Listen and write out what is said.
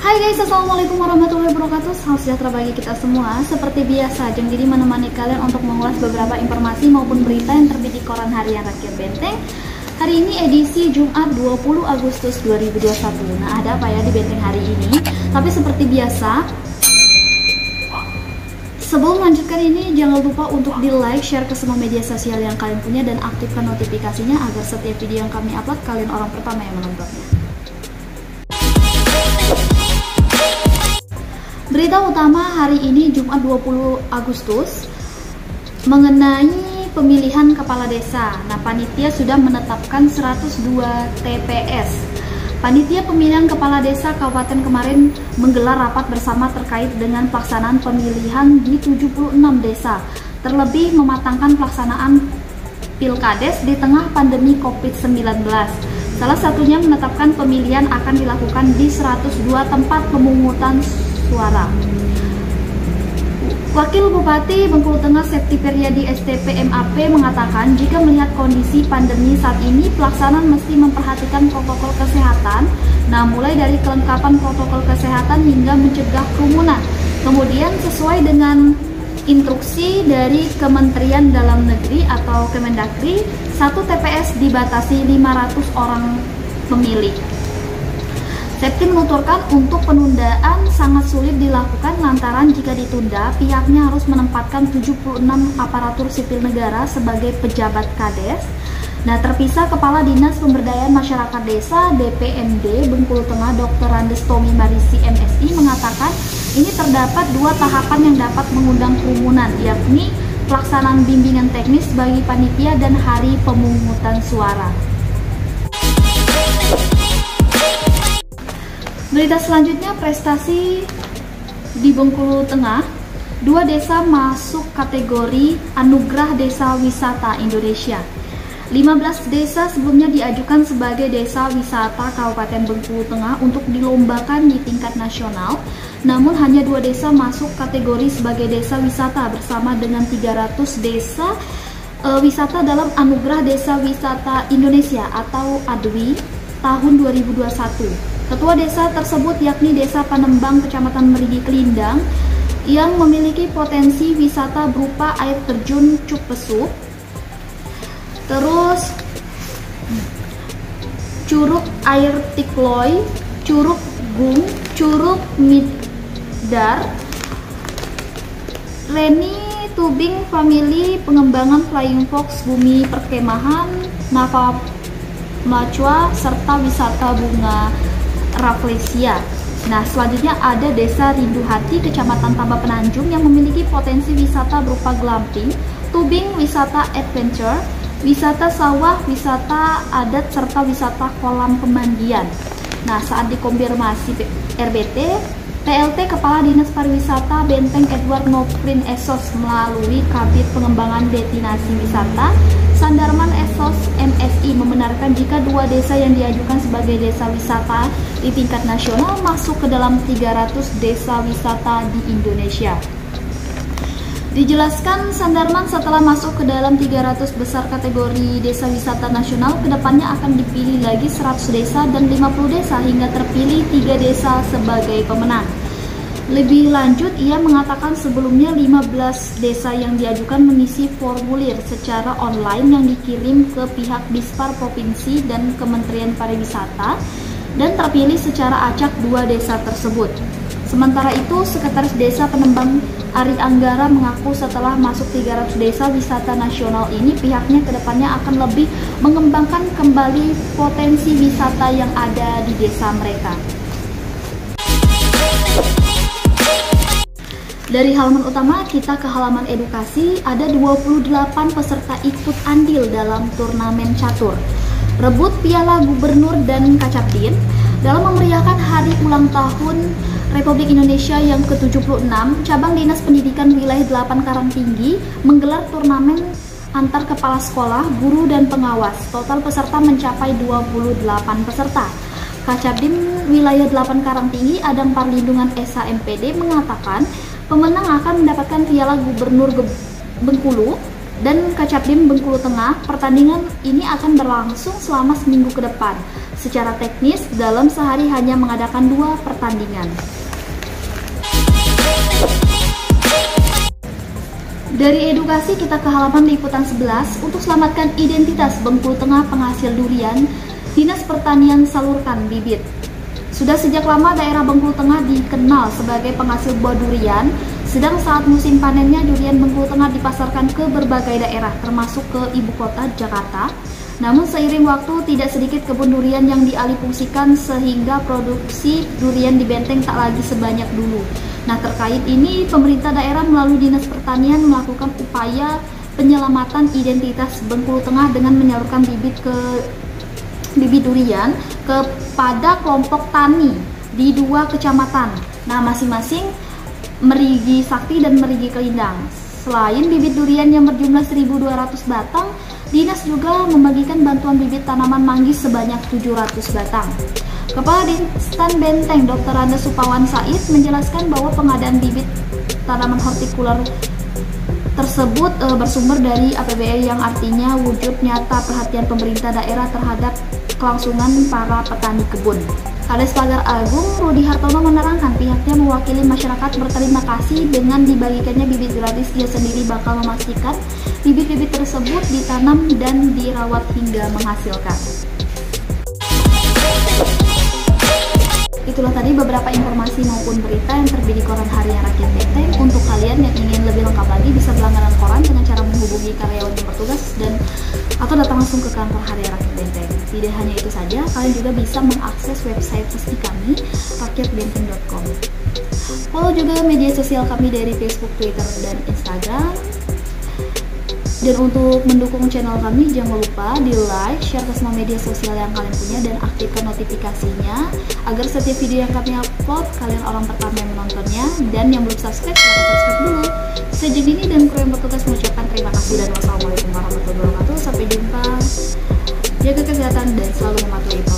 Hai guys, assalamualaikum warahmatullahi wabarakatuh. Salam sejahtera bagi kita semua. Seperti biasa, Jeng Didi menemani kalian untuk mengulas beberapa informasi maupun berita yang terbit di koran harian Rakyat Benteng. Hari ini edisi Jumat 20 Agustus 2021. Nah, ada apa ya di Benteng hari ini? Tapi seperti biasa, sebelum melanjutkan ini, jangan lupa untuk di like, share ke semua media sosial yang kalian punya, dan aktifkan notifikasinya agar setiap video yang kami upload, kalian orang pertama yang menontonnya. Berita utama hari ini Jumat 20 Agustus mengenai pemilihan kepala desa. Nah, panitia sudah menetapkan 102 TPS. Panitia pemilihan kepala desa kabupaten kemarin menggelar rapat bersama terkait dengan pelaksanaan pemilihan di 76 desa. Terlebih mematangkan pelaksanaan Pilkades di tengah pandemi COVID-19. Salah satunya menetapkan pemilihan akan dilakukan di 102 tempat pemungutan suara. Wakil Bupati Bengkulu Tengah Septi Periadi STP MAP mengatakan jika melihat kondisi pandemi saat ini, pelaksanaan mesti memperhatikan protokol kesehatan. Nah, mulai dari kelengkapan protokol kesehatan hingga mencegah kerumunan. Kemudian sesuai dengan instruksi dari Kementerian Dalam Negeri atau Kemendagri, satu TPS dibatasi 500 orang pemilih. Septi menuturkan untuk penundaan sangat sulit dilakukan lantaran jika ditunda, pihaknya harus menempatkan 76 aparatur sipil negara sebagai pejabat Kades. Nah, terpisah Kepala Dinas Pemberdayaan Masyarakat Desa DPMD Bengkulu Tengah Dr. Randes Tommy Marisi MSI mengatakan ini terdapat dua tahapan yang dapat mengundang kerumunan, yakni pelaksanaan bimbingan teknis bagi panitia dan hari pemungutan suara. Berita selanjutnya, prestasi di Bengkulu Tengah, 2 desa masuk kategori Anugerah Desa Wisata Indonesia. 15 desa sebelumnya diajukan sebagai desa wisata Kabupaten Bengkulu Tengah untuk dilombakan di tingkat nasional, namun hanya 2 desa masuk kategori sebagai desa wisata bersama dengan 300 desa wisata dalam Anugerah Desa Wisata Indonesia atau ADWI tahun 2021. Ketua desa tersebut yakni Desa Panembang, Kecamatan Merigi Kelindang, yang memiliki potensi wisata berupa air terjun Cukpesup, terus Curug Air Tikloy, Curug Gung, Curug Midar, Reni Tubing Family, pengembangan Flying Fox, Bumi Perkemahan, Nafa Macua, serta wisata bunga Rafflesia. Nah, selanjutnya ada Desa Rindu Hati, Kecamatan Tambak Penanjung, yang memiliki potensi wisata berupa glamping, tubing, wisata adventure, wisata sawah, wisata adat, serta wisata kolam pemandian. Nah, saat dikonfirmasi RBT, PLT Kepala Dinas Pariwisata Benteng Edward Noprin Esos melalui Kabid Pengembangan Destinasi Wisata Sandarman Esos MSI membenarkan jika 2 desa yang diajukan sebagai desa wisata di tingkat nasional masuk ke dalam 300 desa wisata di Indonesia. Dijelaskan Sandarman setelah masuk ke dalam 300 besar kategori desa wisata nasional, kedepannya akan dipilih lagi 100 desa dan 50 desa hingga terpilih 3 desa sebagai pemenang. Lebih lanjut, ia mengatakan sebelumnya 15 desa yang diajukan mengisi formulir secara online yang dikirim ke pihak Dispar Provinsi dan Kementerian Pariwisata dan terpilih secara acak 2 desa tersebut. Sementara itu, Sekretaris Desa Penembang Ari Anggara mengaku setelah masuk 300 desa wisata nasional ini, pihaknya kedepannya akan lebih mengembangkan kembali potensi wisata yang ada di desa mereka. Dari halaman utama kita ke halaman edukasi, ada 28 peserta ikut andil dalam turnamen catur. Rebut Piala Gubernur dan Kacapdin dalam memeriahkan hari ulang tahun Republik Indonesia yang ke-76, Cabang Dinas Pendidikan Wilayah 8 Karangtinggi menggelar turnamen antar kepala sekolah, guru, dan pengawas. Total peserta mencapai 28 peserta. Kacapdin Wilayah 8 Karangtinggi Adam Parlindungan Esa MPD mengatakan pemenang akan mendapatkan Piala Gubernur Bengkulu dan Kacapdim Bengkulu Tengah. Pertandingan ini akan berlangsung selama seminggu ke depan. Secara teknis, dalam sehari hanya mengadakan 2 pertandingan. Dari edukasi kita ke halaman liputan 11. Untuk selamatkan identitas Bengkulu Tengah penghasil durian, Dinas Pertanian salurkan bibit. Sudah sejak lama daerah Bengkulu Tengah dikenal sebagai penghasil buah durian, sedang saat musim panennya durian Bengkulu Tengah dipasarkan ke berbagai daerah, termasuk ke ibu kota Jakarta. Namun seiring waktu tidak sedikit kebun durian yang dialihfungsikan sehingga produksi durian di Benteng tak lagi sebanyak dulu. Nah, terkait ini pemerintah daerah melalui Dinas Pertanian melakukan upaya penyelamatan identitas Bengkulu Tengah dengan menyalurkan bibit durian kepada kelompok tani di 2 kecamatan. Nah, masing-masing Merigi Sakti dan Merigi Kelindang. Selain bibit durian yang berjumlah 1.200 batang, Dinas juga membagikan bantuan bibit tanaman manggis sebanyak 700 batang. Kepala Dinstan Benteng Dr. Randa Supawan Said menjelaskan bahwa pengadaan bibit tanaman hortikuler tersebut bersumber dari APBD yang artinya wujud nyata perhatian pemerintah daerah terhadap kelangsungan para petani kebun. Kades Pagar Agung Rudi Hartono menerangkan pihaknya mewakili masyarakat berterima kasih dengan dibagikannya bibit gratis. Ia sendiri bakal memastikan bibit-bibit tersebut ditanam dan dirawat hingga menghasilkan. Itulah tadi beberapa informasi maupun berita yang terbit di koran harian Rakyat Benteng. Untuk kalian yang ingin lebih lengkap lagi bisa berlangganan koran dengan cara menghubungi karyawan yang bertugas atau datang langsung ke kantor harian Rakyat Benteng. Tidak hanya itu saja, kalian juga bisa mengakses website resmi kami rakyatbenteng.com. Follow juga media sosial kami dari Facebook, Twitter, dan Instagram. Dan untuk mendukung channel kami, jangan lupa di like, share ke semua media sosial yang kalian punya, dan aktifkan notifikasinya agar setiap video yang kami upload, kalian orang pertama yang menontonnya. Dan yang belum subscribe, silahkan subscribe dulu. Saya Jenini dan kru yang bertugas mengucapkan terima kasih dan wassalamualaikum warahmatullahi wabarakatuh. Sampai jumpa, jaga kesehatan dan selalu mematuhi protokol.